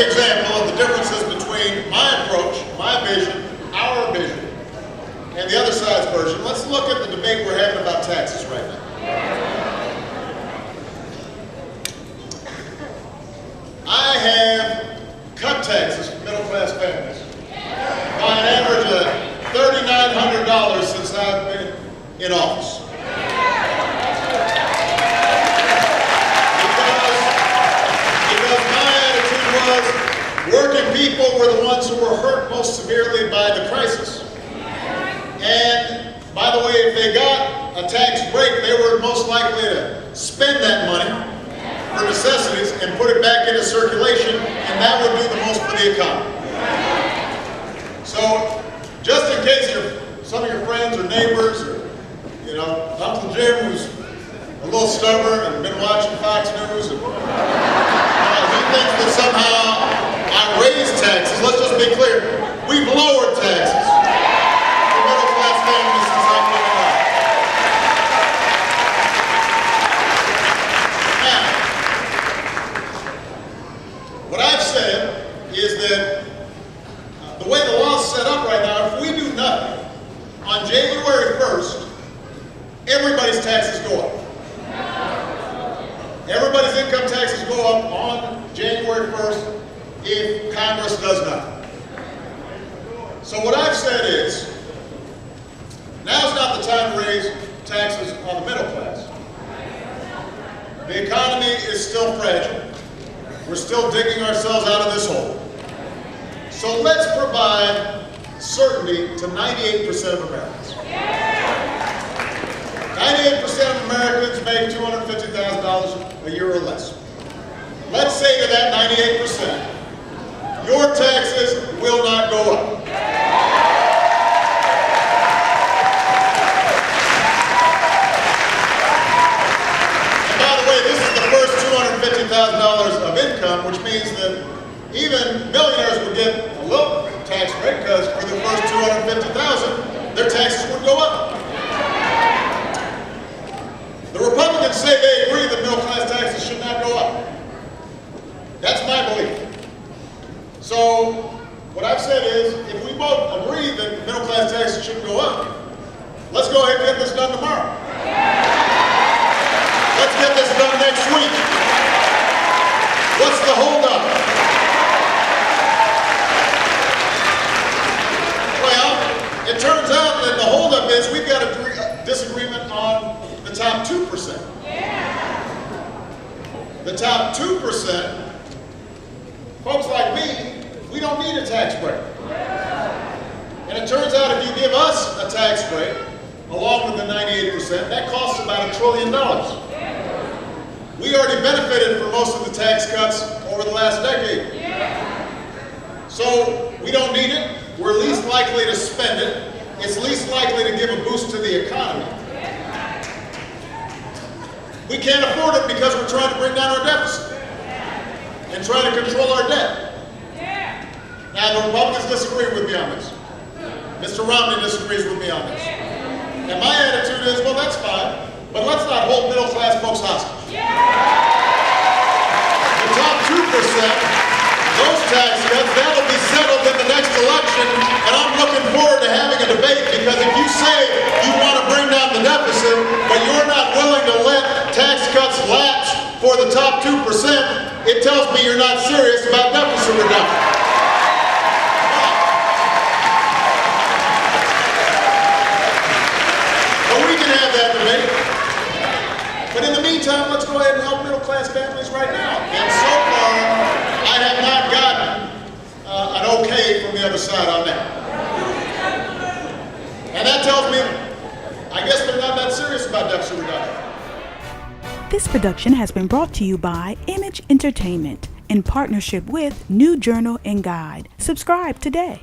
perfect example of the differences between my approach, my vision, our vision, and the other side's version. Let's look at the debate we're having about taxes right now. I have cut taxes for middle-class families by an average of $3,900 since I've been in office. Because my attitude was working people were the ones who were hurt most severely by the crisis. And by the way, if they got a tax break, they were most likely to spend that money for necessities and put it back into circulation, and that would do the most for the economy. So, just in case some of your friends or neighbors, or Uncle Jim, who's a little stubborn and been watching Fox News, and he thinks that somehow I raised taxes. Let's just be clear: we've lowered taxes for middle-class families since I've been in office. What I've said is that the way the law's set up right now, if we do nothing, on January 1st, everybody's taxes go up. Everybody's income taxes go up on January 1st if Congress does nothing. So what I've said is, now's not the time to raise taxes on the middle class. The economy is still fragile. We're still digging ourselves out of this hole. So let's provide certainty to 98% of Americans. 98% of Americans make $250,000 a year or less. Let's say to that 98%, your taxes will not go up. $250,000 of income, which means that even millionaires would get a little tax break because for the first $250,000, their taxes would go up. The Republicans say they agree that middle-class taxes should not go up. That's my belief. So what I've said is, if we both agree that middle-class taxes shouldn't go up, let's go ahead and get this done tomorrow. Let's get this done next week. What's the holdup? Well, it turns out that the holdup is we've got a disagreement on the top 2%. The top 2%, folks like me, we don't need a tax break. And it turns out if you give us a tax break, along with the 98%, that costs about $1 trillion. We already benefited from most of the tax cuts over the last decade. So we don't need it. We're least likely to spend it. It's least likely to give a boost to the economy. We can't afford it because we're trying to bring down our deficit and trying to control our debt. Now, the Republicans disagree with me on this. Mr. Romney disagrees with me on this. And my attitude is, well, that's fine, but let's not hold middle-class folks hostage. The top 2%, those tax cuts, that'll be settled in the next election, and I'm looking forward to having a debate, because if you say you want to bring down the deficit, but you're not willing to let tax cuts lapse for the top 2%, it tells me you're not serious about deficit reduction. But we can have that debate. But in the meantime, let's go ahead and help middle-class families right now. And so far, I have not gotten an okay from the other side on that. And that tells me, I guess they're not that serious about deficit reduction. This production has been brought to you by Image Entertainment in partnership with New Journal and Guide. Subscribe today.